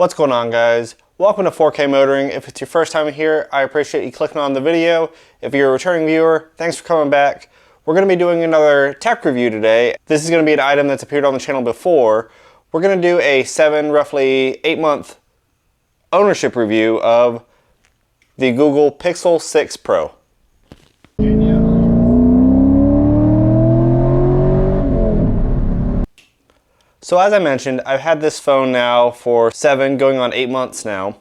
What's going on, guys? Welcome to 4K Motoring. If it's your first time here, I appreciate you clicking on the video. If you're a returning viewer, thanks for coming back. We're going to be doing another tech review today. This is going to be an item that's appeared on the channel before. We're going to do a roughly 8-month ownership review of the Google Pixel 6 Pro. So as I mentioned, I've had this phone now for 7, going on 8 months now.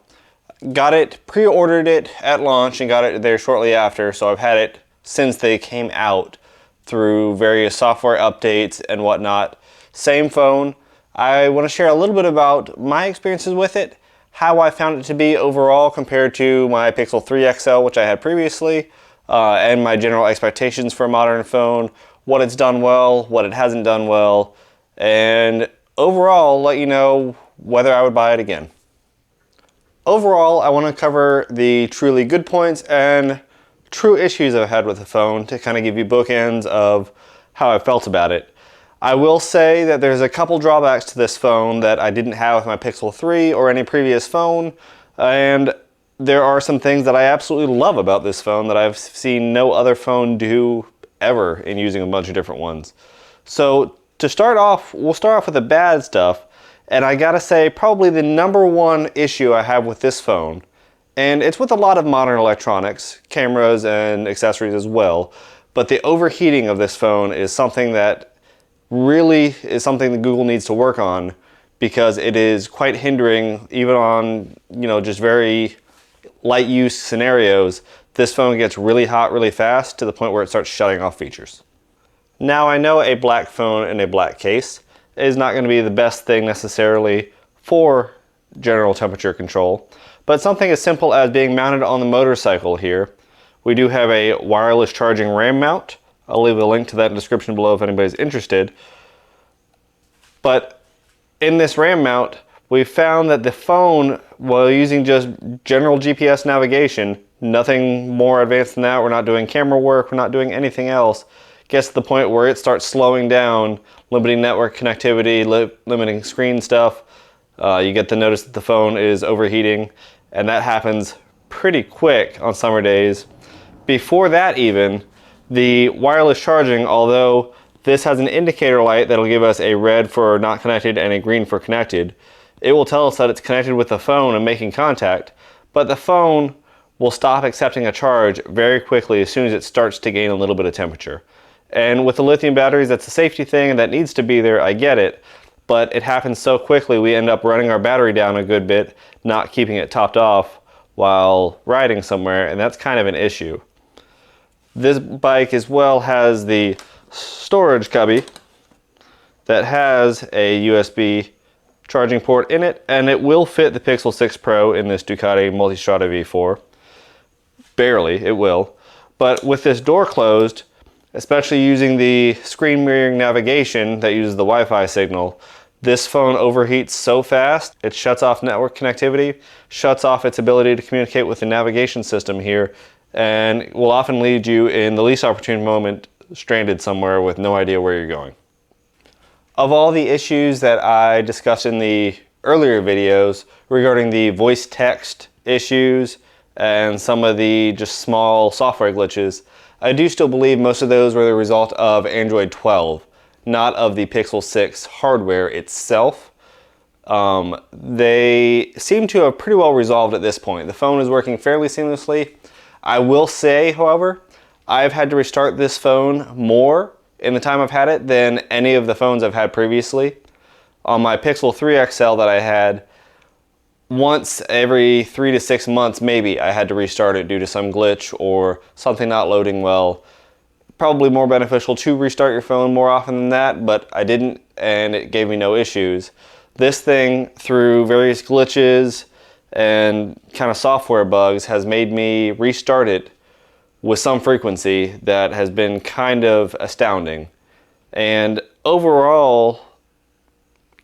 Got it, pre-ordered it at launch and got it there shortly after, so I've had it since they came out through various software updates and whatnot. Same phone. I want to share a little bit about my experiences with it, how I found it to be overall compared to my Pixel 3 XL, which I had previously, and my general expectations for a modern phone, what it's done well, what it hasn't done well, and overall let you know whether I would buy it again. Overall, I want to cover the truly good points and true issues I've had with the phone to kind of give you bookends of how I felt about it. I will say that there's a couple drawbacks to this phone that I didn't have with my Pixel 3 or any previous phone, and there are some things that I absolutely love about this phone that I've seen no other phone do ever in using a bunch of different ones. So to start off, we'll start off with the bad stuff, and I gotta say probably the #1 issue I have with this phone, and it's with a lot of modern electronics, cameras and accessories as well, but the overheating of this phone is something that really is something that Google needs to work on, because it is quite hindering even on, just very light use scenarios. This phone gets really hot really fast to the point where it starts shutting off features. Now, I know a black phone in a black case is not going to be the best thing necessarily for general temperature control, but something as simple as being mounted on the motorcycle here. We do have a wireless charging RAM mount. I'll leave a link to that in the description below if anybody's interested. But in this RAM mount, we found that the phone, while using just general GPS navigation, nothing more advanced than that, we're not doing camera work, we're not doing anything else, gets to the point where it starts slowing down, limiting network connectivity, limiting screen stuff. You get the notice that the phone is overheating, and that happens pretty quick on summer days. Before that even, the wireless charging, although this has an indicator light that'll give us a red for not connected and a green for connected, it will tell us that it's connected with the phone and making contact, but the phone will stop accepting a charge very quickly as soon as it starts to gain a little bit of temperature. And with the lithium batteries, that's a safety thing and that needs to be there, I get it, but it happens so quickly we end up running our battery down a good bit, not keeping it topped off while riding somewhere, and that's kind of an issue. This bike as well has the storage cubby that has a USB charging port in it, and it will fit the Pixel 6 Pro in this Ducati Multistrada V4. Barely, it will. But with this door closed, especially using the screen mirroring navigation that uses the Wi-Fi signal, this phone overheats so fast, it shuts off network connectivity, shuts off its ability to communicate with the navigation system here, and will often lead you in the least opportune moment stranded somewhere with no idea where you're going. Of all the issues that I discussed in the earlier videos regarding the voice text issues and some of the just small software glitches, I do still believe most of those were the result of Android 12, not of the Pixel 6 hardware itself. They seem to have pretty well resolved at this point. The phone is working fairly seamlessly. I will say, however, I've had to restart this phone more in the time I've had it than any of the phones I've had previously. On my Pixel 3 XL that I had, once every 3 to 6 months maybe I had to restart it due to some glitch or something not loading well. Probably more beneficial to restart your phone more often than that, but I didn't and it gave me no issues. This thing, through various glitches and kind of software bugs, has made me restart it with some frequency that has been kind of astounding. And overall,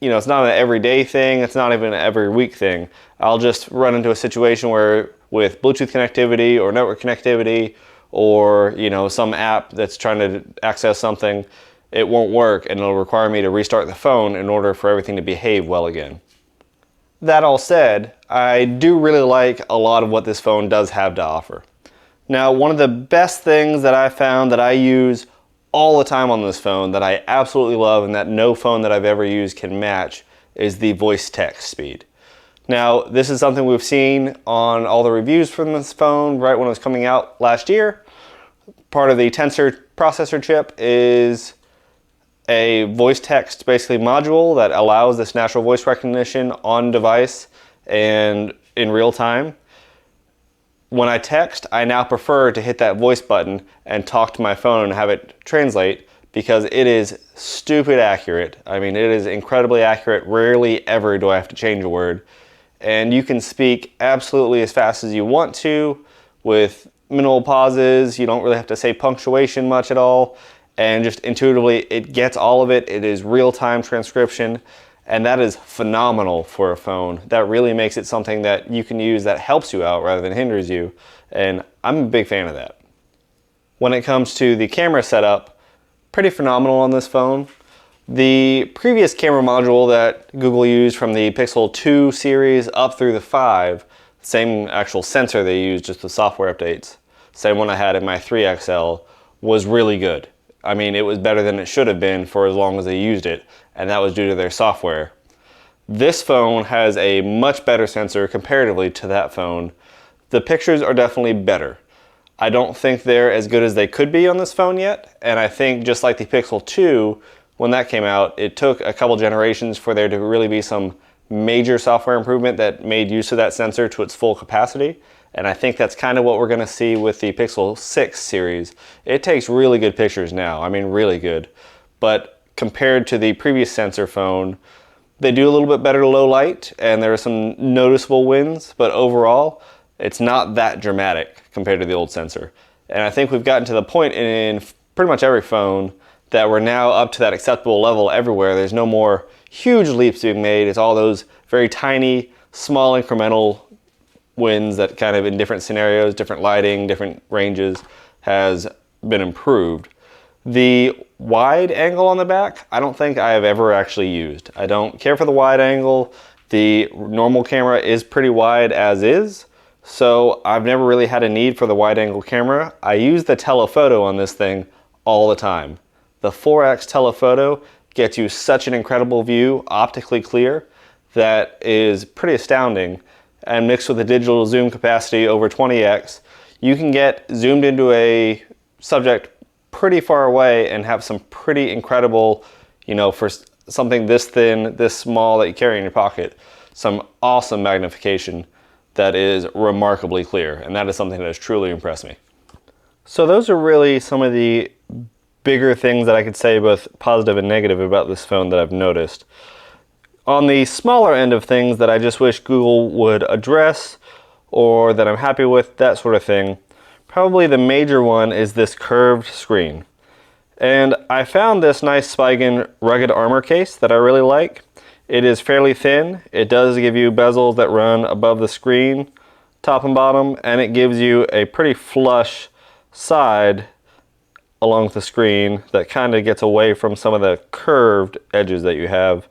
it's not an everyday thing, it's not even an every week thing. I'll just run into a situation where with Bluetooth connectivity or network connectivity or some app that's trying to access something, it won't work and it'll require me to restart the phone in order for everything to behave well again. That all said, I do really like a lot of what this phone does have to offer. Now, one of the best things that I found that I use all the time on this phone that I absolutely love and that no phone that I've ever used can match is the voice text speed. Now, this is something we've seen on all the reviews from this phone right when it was coming out last year. Part of the Tensor processor chip is a voice text basically module that allows this natural voice recognition on device and in real time. When I text, I now prefer to hit that voice button and talk to my phone and have it translate because it is stupid accurate. I mean, it is incredibly accurate. Rarely ever do I have to change a word. And you can speak absolutely as fast as you want to with minimal pauses. You don't really have to say punctuation much at all. And just intuitively, it gets all of it. It is real-time transcription. And that is phenomenal for a phone. That really makes it something that you can use that helps you out rather than hinders you. And I'm a big fan of that. When it comes to the camera setup, pretty phenomenal on this phone. The previous camera module that Google used from the Pixel 2 series up through the 5, same actual sensor they used, just the software updates, same one I had in my 3XL, was really good. I mean, it was better than it should have been for as long as they used it, and that was due to their software. This phone has a much better sensor comparatively to that phone. The pictures are definitely better. I don't think they're as good as they could be on this phone yet, and I think just like the Pixel 2, when that came out, it took a couple generations for there to really be some major software improvement that made use of that sensor to its full capacity. And I think that's kind of what we're going to see with the Pixel 6 series. It takes really good pictures now. I mean, really good. But compared to the previous sensor phone, they do a little bit better low light, and there are some noticeable wins, but overall, it's not that dramatic compared to the old sensor. And I think we've gotten to the point in pretty much every phone that we're now up to that acceptable level everywhere. There's no more huge leaps being made. It's all those very tiny, small incremental wins that kind of in different scenarios, different lighting, different ranges has been improved. The wide angle on the back, I don't think I have ever actually used. I don't care for the wide angle. The normal camera is pretty wide as is, so I've never really had a need for the wide angle camera. I use the telephoto on this thing all the time. The 4X telephoto gets you such an incredible view, optically clear, that is pretty astounding. And mixed with the digital zoom capacity over 20x, you can get zoomed into a subject pretty far away and have some pretty incredible, you know, for something this thin, this small that you carry in your pocket, some awesome magnification that is remarkably clear. And that is something that has truly impressed me. So those are really some of the bigger things that I could say both positive and negative about this phone that I've noticed. On the smaller end of things that I just wish Google would address or that I'm happy with, that sort of thing, probably the major one is this curved screen. And I found this nice Spigen rugged armor case that I really like. It is fairly thin. It does give you bezels that run above the screen, top and bottom, and it gives you a pretty flush side along the screen that kind of gets away from some of the curved edges that you have.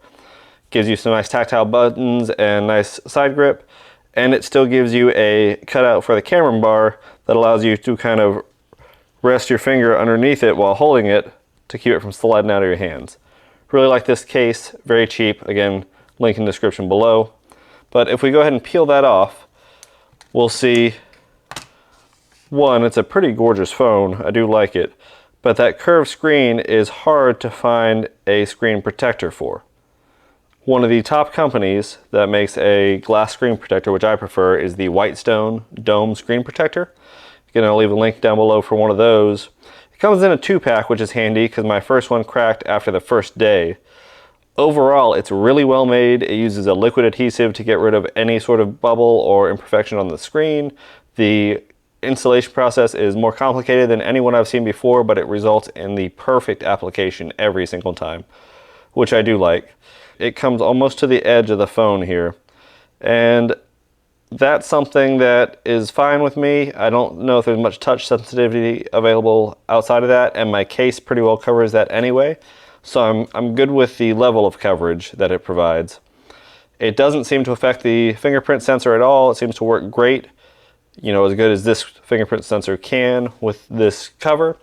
Gives you some nice tactile buttons and nice side grip, and it still gives you a cutout for the camera bar that allows you to kind of rest your finger underneath it while holding it to keep it from sliding out of your hands. Really like this case, very cheap. Again, link in the description below. But if we go ahead and peel that off, we'll see, one, it's a pretty gorgeous phone. I do like it. But that curved screen is hard to find a screen protector for. One of the top companies that makes a glass screen protector, which I prefer, is the Whitestone Dome Screen Protector. Again, I'll leave a link down below for one of those. It comes in a 2-pack, which is handy because my first one cracked after the first day. Overall, it's really well made. It uses a liquid adhesive to get rid of any sort of bubble or imperfection on the screen. The installation process is more complicated than anyone I've seen before, but it results in the perfect application every single time, which I do like. It comes almost to the edge of the phone here, and that's something that is fine with me. I don't know if there's much touch sensitivity available outside of that, and my case pretty well covers that anyway, so I'm good with the level of coverage that it provides. It doesn't seem to affect the fingerprint sensor at all. It seems to work great, as good as this fingerprint sensor can with this cover.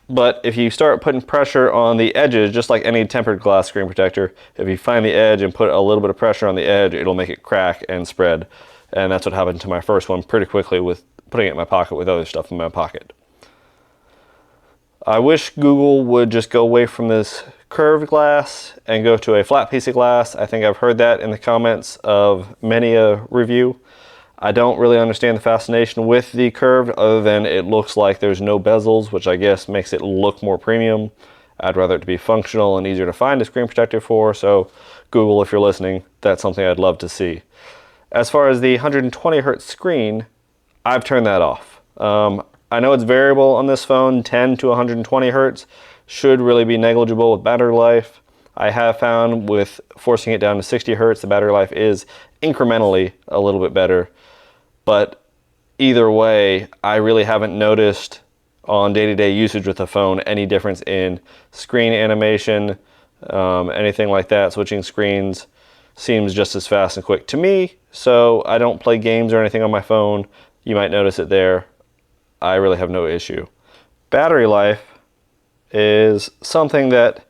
But if you start putting pressure on the edges, just like any tempered glass screen protector, if you find the edge and put a little bit of pressure on the edge, it'll make it crack and spread. And that's what happened to my first one pretty quickly with putting it in my pocket with other stuff in my pocket. I wish Google would just go away from this curved glass and go to a flat piece of glass. I think I've heard that in the comments of many a review. I don't really understand the fascination with the curved, other than it looks like there's no bezels, which I guess makes it look more premium. I'd rather it to be functional and easier to find a screen protector for, so Google, if you're listening, that's something I'd love to see. As far as the 120 Hz screen, I've turned that off. I know it's variable on this phone, 10 to 120 Hz should really be negligible with battery life. I have found with forcing it down to 60 Hz, the battery life is incrementally a little bit better. But either way, I really haven't noticed on day-to-day usage with the phone any difference in screen animation, anything like that. Switching screens seems just as fast and quick to me, so I don't play games or anything on my phone. You might notice it there. I really have no issue. Battery life is something that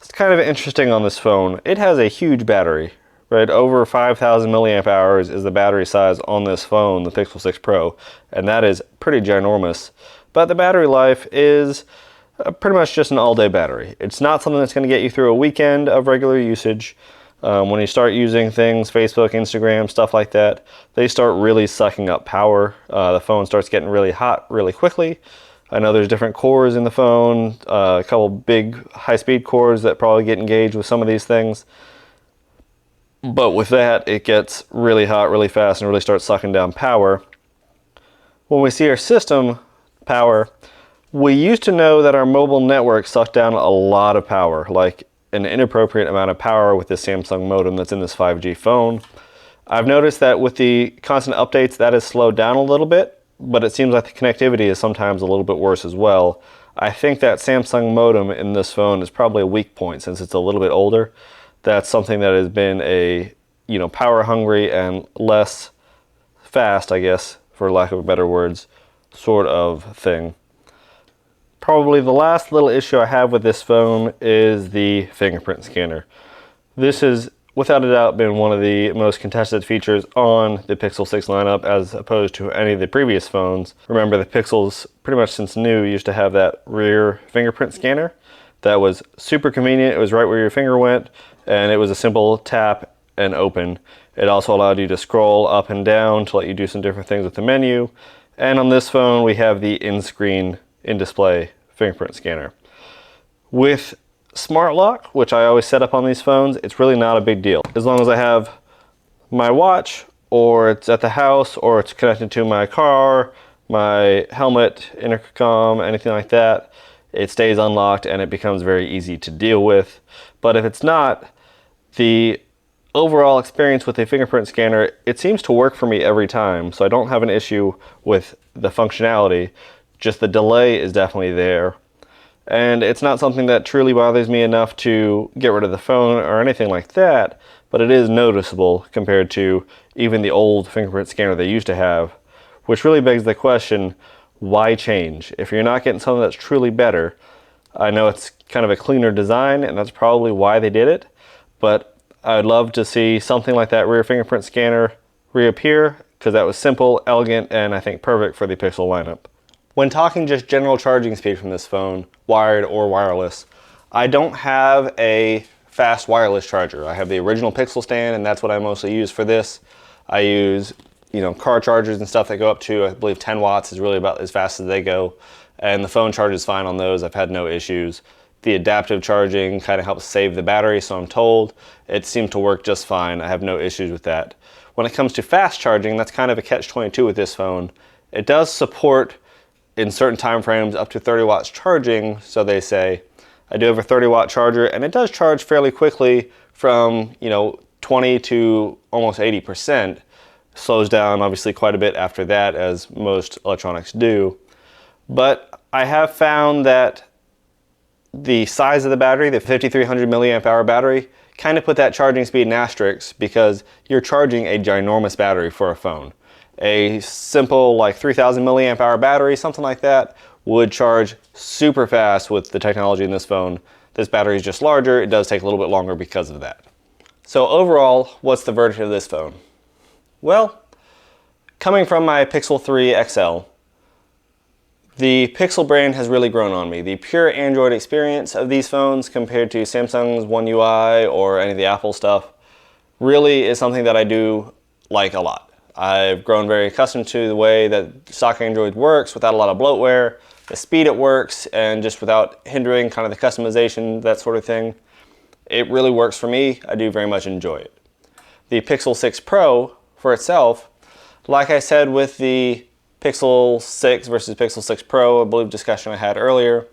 is kind of interesting on this phone. It has a huge battery. Right, over 5,000 milliamp hours is the battery size on this phone, the Pixel 6 Pro, and that is pretty ginormous. But the battery life is pretty much just an all-day battery. It's not something that's going to get you through a weekend of regular usage. When you start using things, Facebook, Instagram, stuff like that, they start really sucking up power. The phone starts getting really hot really quickly. I know there's different cores in the phone, a couple big high-speed cores that probably get engaged with some of these things. But with that, it gets really hot really fast and really starts sucking down power. When we see our system power, we used to know that our mobile network sucked down a lot of power, like an inappropriate amount of power with this Samsung modem that's in this 5G phone. I've noticed that with the constant updates, that has slowed down a little bit, but it seems like the connectivity is sometimes a little bit worse as well. I think that Samsung modem in this phone is probably a weak point since it's a little bit older. That's something that has been a, power hungry and less fast, I guess, for lack of better words, sort of thing. Probably the last little issue I have with this phone is the fingerprint scanner. This has, without a doubt, been one of the most contested features on the Pixel 6 lineup as opposed to any of the previous phones. Remember, the Pixels, pretty much since new, used to have that rear fingerprint scanner. That was super convenient. It was right where your finger went, and it was a simple tap and open. It also allowed you to scroll up and down to let you do some different things with the menu. And on this phone, we have the in-screen, in-display fingerprint scanner. With Smart Lock, which I always set up on these phones, it's really not a big deal. As long as I have my watch, or it's at the house, or it's connected to my car, my helmet, intercom, anything like that, it stays unlocked and it becomes very easy to deal with. But if it's not, the overall experience with a fingerprint scanner, it seems to work for me every time, so I don't have an issue with the functionality, just the delay is definitely there. And it's not something that truly bothers me enough to get rid of the phone or anything like that, but it is noticeable compared to even the old fingerprint scanner they used to have, which really begs the question, why change? If you're not getting something that's truly better, I know it's kind of a cleaner design and that's probably why they did it, but I'd love to see something like that rear fingerprint scanner reappear because that was simple, elegant, and I think perfect for the Pixel lineup. When talking just general charging speed from this phone, wired or wireless, I don't have a fast wireless charger. I have the original Pixel stand and that's what I mostly use for this. I use car chargers and stuff that go up to, I believe 10 watts is really about as fast as they go. And the phone charges fine on those. I've had no issues. The adaptive charging kind of helps save the battery, so I'm told. It seemed to work just fine. I have no issues with that. When it comes to fast charging, that's kind of a catch-22 with this phone. It does support, in certain time frames, up to 30 watts charging, so they say. I do have a 30-watt charger, and it does charge fairly quickly from 20 to almost 80%. Slows down obviously quite a bit after that, as most electronics do. But I have found that the size of the battery, the 5300 milliamp hour battery, kind of put that charging speed in asterisks because you're charging a ginormous battery for a phone. A simple like 3000 milliamp hour battery, something like that, would charge super fast with the technology in this phone. This battery is just larger. It does take a little bit longer because of that. So overall, what's the verdict of this phone? Well, coming from my Pixel 3 XL, the Pixel brand has really grown on me. The pure Android experience of these phones compared to Samsung's One UI or any of the Apple stuff really is something that I do like a lot. I've grown very accustomed to the way that stock Android works without a lot of bloatware, the speed it works, and just without hindering kind of the customization, that sort of thing. It really works for me. I do very much enjoy it. The Pixel 6 Pro for itself, like I said with the Pixel 6 versus Pixel 6 Pro, I believe discussion I had earlier,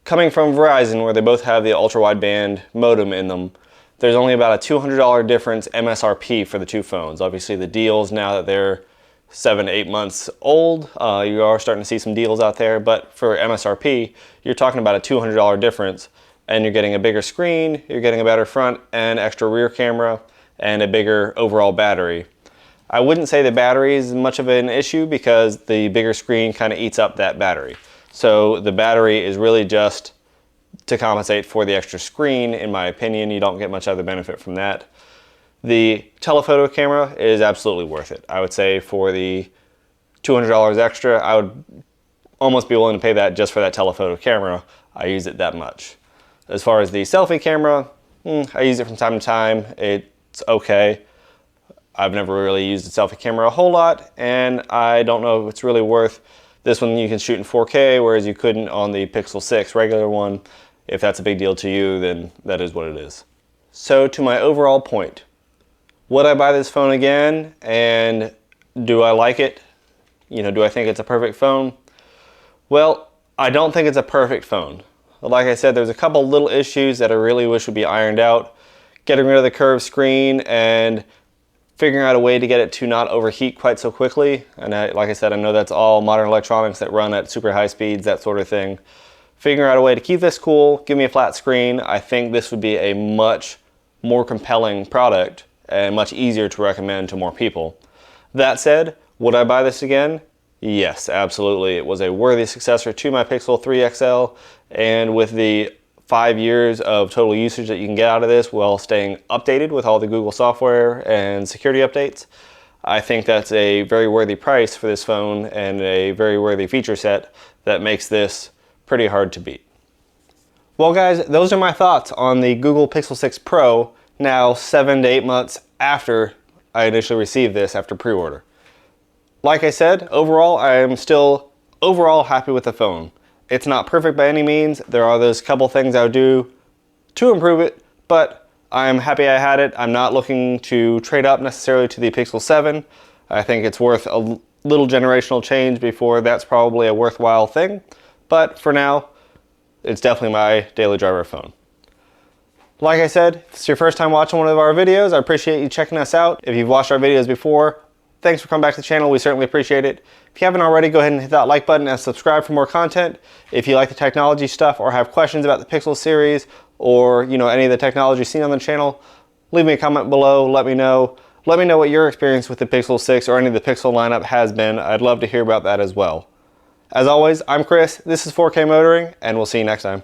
coming from Verizon where they both have the ultra-wideband modem in them, there's only about a $200 difference MSRP for the two phones. Obviously the deals, now that they're 7 to 8 months old, you are starting to see some deals out there, but for MSRP, you're talking about a $200 difference, and you're getting a bigger screen, you're getting a better front and extra rear camera, and a bigger overall battery. I wouldn't say the battery is much of an issue because the bigger screen kind of eats up that battery. So the battery is really just to compensate for the extra screen, in my opinion. You don't get much other benefit from that. The telephoto camera is absolutely worth it. I would say for the $200 extra, I would almost be willing to pay that just for that telephoto camera. I use it that much. As far as the selfie camera, I use it from time to time. It's okay. I've never really used the selfie camera a whole lot, and I don't know if it's really worth. This one you can shoot in 4K, whereas you couldn't on the Pixel 6 regular one. If that's a big deal to you, then that is what it is. So to my overall point, would I buy this phone again, and do I like it? You know, do I think it's a perfect phone? Well, I don't think it's a perfect phone. Like I said, there's a couple little issues that I really wish would be ironed out. Getting rid of the curved screen and figuring out a way to get it to not overheat quite so quickly. And like I said, I know that's all modern electronics that run at super high speeds, that sort of thing. Figuring out a way to keep this cool, give me a flat screen. I think this would be a much more compelling product and much easier to recommend to more people. That said, would I buy this again? Yes, absolutely. It was a worthy successor to my Pixel 3 XL, and with the 5 years of total usage that you can get out of this while staying updated with all the Google software and security updates, I think that's a very worthy price for this phone and a very worthy feature set that makes this pretty hard to beat. Well guys, those are my thoughts on the Google Pixel 6 Pro now 7 to 8 months after I initially received this after pre-order. Like I said, overall, I am still overall happy with the phone. It's not perfect by any means. There are those couple things I would do to improve it, but I'm happy I had it. I'm not looking to trade up necessarily to the Pixel 7. I think it's worth a little generational change before that's probably a worthwhile thing. But for now, it's definitely my daily driver phone. Like I said, if it's your first time watching one of our videos, I appreciate you checking us out. If you've watched our videos before, thanks for coming back to the channel. We certainly appreciate it. If you haven't already, go ahead and hit that like button and subscribe for more content. If you like the technology stuff or have questions about the Pixel series or any of the technology seen on the channel, leave me a comment below. Let me know. Let me know what your experience with the Pixel 6 or any of the Pixel lineup has been. I'd love to hear about that as well. As always, I'm Chris. This is 4K Motoring, and we'll see you next time.